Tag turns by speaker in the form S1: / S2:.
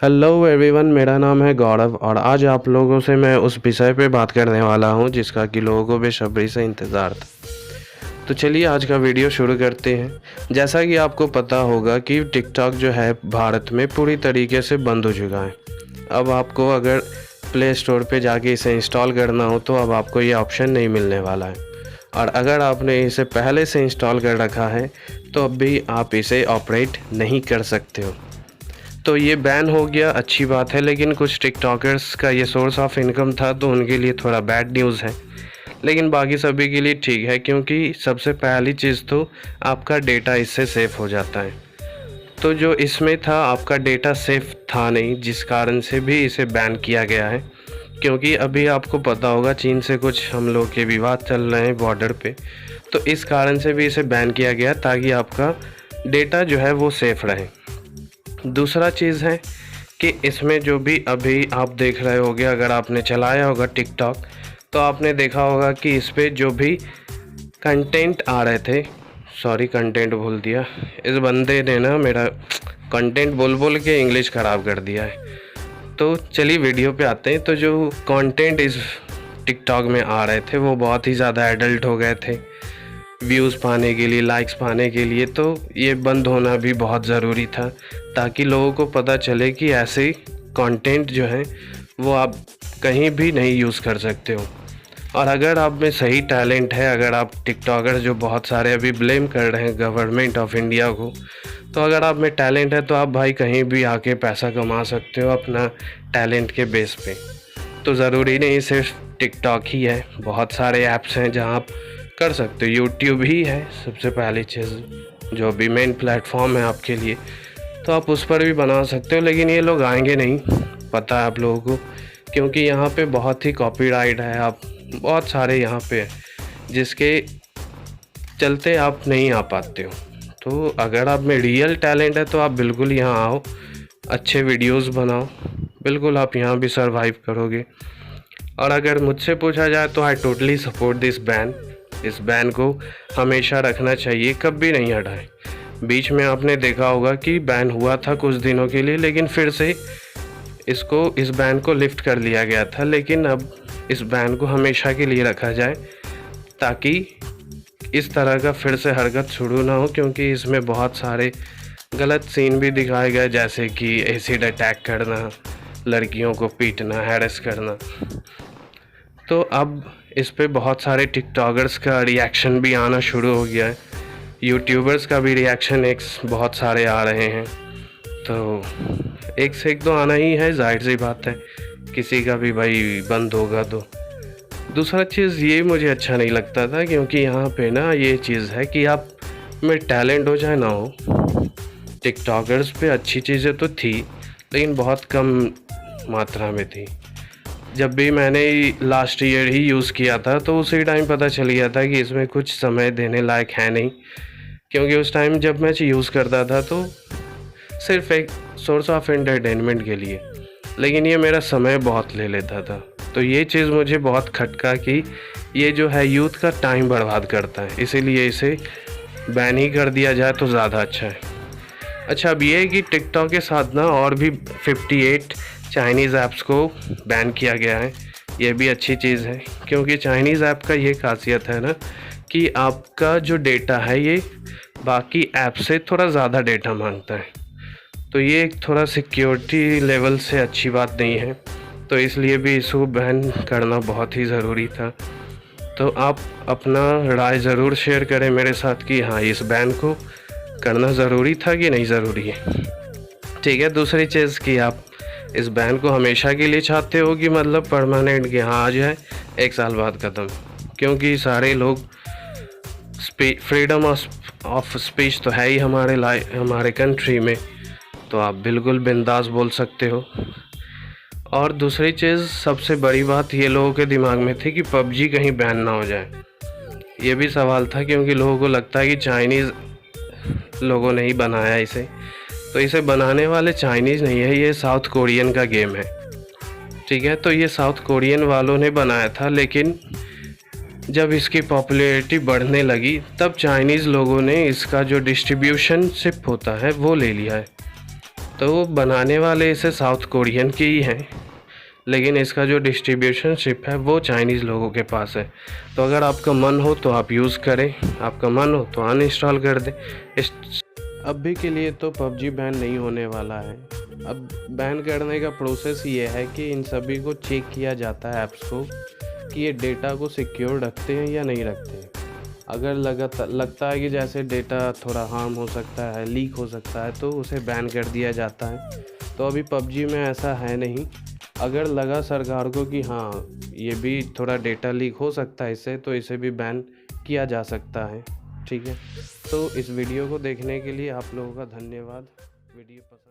S1: Hello everyone, मेरा नाम है गौरव और आज आप लोगों से मैं उस विषय पे बात करने वाला हूँ जिसका कि लोगों को बेसब्री से इंतज़ार था। तो चलिए आज का वीडियो शुरू करते हैं। जैसा कि आपको पता होगा कि टिकटॉक जो है भारत में पूरी तरीके से बंद हो चुका है। अब आपको अगर प्ले स्टोर पे जाके इसे इंस्टॉल करना हो तो अब आपको ये ऑप्शन नहीं मिलने वाला है, और अगर आपने इसे पहले से इंस्टॉल कर रखा है तो अब भी आप इसे ऑपरेट नहीं कर सकते हो। तो ये बैन हो गया, अच्छी बात है, लेकिन कुछ टिकटॉकर्स का ये सोर्स ऑफ इनकम था तो उनके लिए थोड़ा बैड न्यूज़ है। लेकिन बाकी सभी के लिए ठीक है, क्योंकि सबसे पहली चीज़ तो आपका डेटा इससे सेफ़ हो जाता है। तो जो इसमें था आपका डेटा सेफ़ था नहीं, जिस कारण से भी इसे बैन किया गया है। क्योंकि अभी आपको पता होगा चीन से कुछ हम लोग के विवाद चल रहे हैं बॉर्डर पे, तो इस कारण से भी इसे बैन किया गया ताकि आपका डेटा जो है वो सेफ़ रहे। दूसरा चीज़ है कि इसमें जो भी अभी आप देख रहे होगे, अगर आपने चलाया होगा टिकटॉक तो आपने देखा होगा कि इस पे जो भी कंटेंट आ रहे थे, सॉरी कंटेंट भूल दिया, इस बंदे ने ना मेरा कंटेंट बोल बोल के इंग्लिश ख़राब कर दिया है। तो चलिए वीडियो पे आते हैं। तो जो कंटेंट इस टिकटॉक में आ रहे थे वो बहुत ही ज़्यादा एडल्ट हो गए थे व्यूज़ पाने के लिए, लाइक्स पाने के लिए। तो ये बंद होना भी बहुत ज़रूरी था ताकि लोगों को पता चले कि ऐसे कंटेंट जो है वो आप कहीं भी नहीं यूज़ कर सकते हो। और अगर आप में सही टैलेंट है, अगर आप टिकटॉकर जो बहुत सारे अभी ब्लेम कर रहे हैं गवर्नमेंट ऑफ इंडिया को, तो अगर आप में टैलेंट है तो आप भाई कहीं भी आके पैसा कमा सकते हो अपना टैलेंट के बेस पे। तो ज़रूरी नहीं सिर्फ टिकटॉक ही है, बहुत सारे ऐप्स हैं जहाँ आप कर सकते हो। यूट्यूब ही है सबसे पहली चीज़ जो अभी मेन प्लेटफॉर्म है आपके लिए, तो आप उस पर भी बना सकते हो। लेकिन ये लोग आएंगे नहीं, पता है आप लोगों को, क्योंकि यहाँ पे बहुत ही कॉपीराइट है, आप बहुत सारे यहाँ पे है जिसके चलते आप नहीं आ पाते हो। तो अगर आप में रियल टैलेंट है तो आप बिल्कुल यहाँ आओ, अच्छे वीडियोस बनाओ, बिल्कुल आप यहाँ भी सरवाइव करोगे। और अगर मुझसे पूछा जाए तो I totally support this ban. इस बैन को हमेशा रखना चाहिए, कभी नहीं हटाएं। बीच में आपने देखा होगा कि बैन हुआ था कुछ दिनों के लिए, लेकिन फिर से इस बैन को लिफ्ट कर लिया गया था। लेकिन अब इस बैन को हमेशा के लिए रखा जाए ताकि इस तरह का फिर से हरकत शुरू ना हो, क्योंकि इसमें बहुत सारे गलत सीन भी दिखाए गए, जैसे कि एसिड अटैक करना, लड़कियों को पीटना, हैरेस करना। तो अब इस पे बहुत सारे टिकटॉकर्स का रिएक्शन भी आना शुरू हो गया है, यूट्यूबर्स का भी रिएक्शन एक बहुत सारे आ रहे हैं। तो एक से एक तो आना ही है, जाहिर सी बात है, किसी का भी भाई बंद होगा तो। दूसरा चीज़ ये मुझे अच्छा नहीं लगता था, क्योंकि यहाँ पे ना ये चीज़ है कि आप में टैलेंट हो चाहे ना हो, टिकटॉकर्स पे अच्छी चीज़ें तो थी लेकिन बहुत कम मात्रा में थी। जब भी मैंने लास्ट ईयर ही यूज़ किया था तो उसी टाइम पता चल गया था कि इसमें कुछ समय देने लायक है नहीं, क्योंकि उस टाइम जब मैं यूज़ करता था तो सिर्फ एक सोर्स ऑफ एंटरटेनमेंट के लिए, लेकिन ये मेरा समय बहुत ले लेता था। तो ये चीज़ मुझे बहुत खटका कि ये जो है यूथ का टाइम बर्बाद करता है, इसीलिए इसे बैन ही कर दिया जाए तो ज़्यादा अच्छा है। अच्छा, अब ये है कि टिकटॉक के साथ ना और भी 58 चाइनीज़ ऐप्स को बैन किया गया है। ये भी अच्छी चीज़ है, क्योंकि चाइनीज़ ऐप का ये खासियत है ना कि आपका जो डेटा है ये बाकी ऐप से थोड़ा ज़्यादा डेटा मांगता है। तो ये एक थोड़ा सिक्योरिटी लेवल से अच्छी बात नहीं है, तो इसलिए भी इसको बैन करना बहुत ही ज़रूरी था। तो आप अपना राय ज़रूर शेयर करें मेरे साथ कि हाँ, इस बैन को करना ज़रूरी था कि नहीं ज़रूरी है। ठीक है, दूसरी चीज़ कि आप इस बैन को हमेशा के लिए चाहते हो कि मतलब परमानेंट कि हाँ आ जाए 1 साल बाद ख़त्म, क्योंकि सारे लोग फ्रीडम ऑफ स्पीच तो है ही हमारे कंट्री में, तो आप बिल्कुल बिंदास बोल सकते हो। और दूसरी चीज़ सबसे बड़ी बात ये लोगों के दिमाग में थी कि पबजी कहीं बैन ना हो जाए। ये भी सवाल था, क्योंकि लोगों को लगता है कि चाइनीज़ लोगों ने ही बनाया इसे, तो इसे बनाने वाले चाइनीज़ नहीं है, ये साउथ कोरियन का गेम है। ठीक है, तो ये साउथ कोरियन वालों ने बनाया था, लेकिन जब इसकी पॉपुलैरिटी बढ़ने लगी तब चाइनीज़ लोगों ने इसका जो डिस्ट्रीब्यूशन शिप होता है वो ले लिया है। तो बनाने वाले इसे साउथ कोरियन के ही हैं, लेकिन इसका जो डिस्ट्रीब्यूशनशिप है वो चाइनीज़ लोगों के पास है। तो अगर आपका मन हो तो आप यूज़ करें, आपका मन हो तो अनइंस्टॉल कर दें। इस अभी के लिए तो पबजी बैन नहीं होने वाला है। अब बैन करने का प्रोसेस ये है कि इन सभी को चेक किया जाता है ऐप्स को कि ये डेटा को सिक्योर रखते हैं या नहीं रखते हैं। अगर लगता है कि जैसे डेटा थोड़ा हार्म हो सकता है, लीक हो सकता है, तो उसे बैन कर दिया जाता है। तो अभी पबजी में ऐसा है नहीं। अगर लगा सरकार को कि हाँ ये भी थोड़ा डेटा लीक हो सकता है इससे, तो इसे भी बैन किया जा सकता है। ठीक है, तो इस वीडियो को देखने के लिए आप लोगों का धन्यवाद। वीडियो पसंद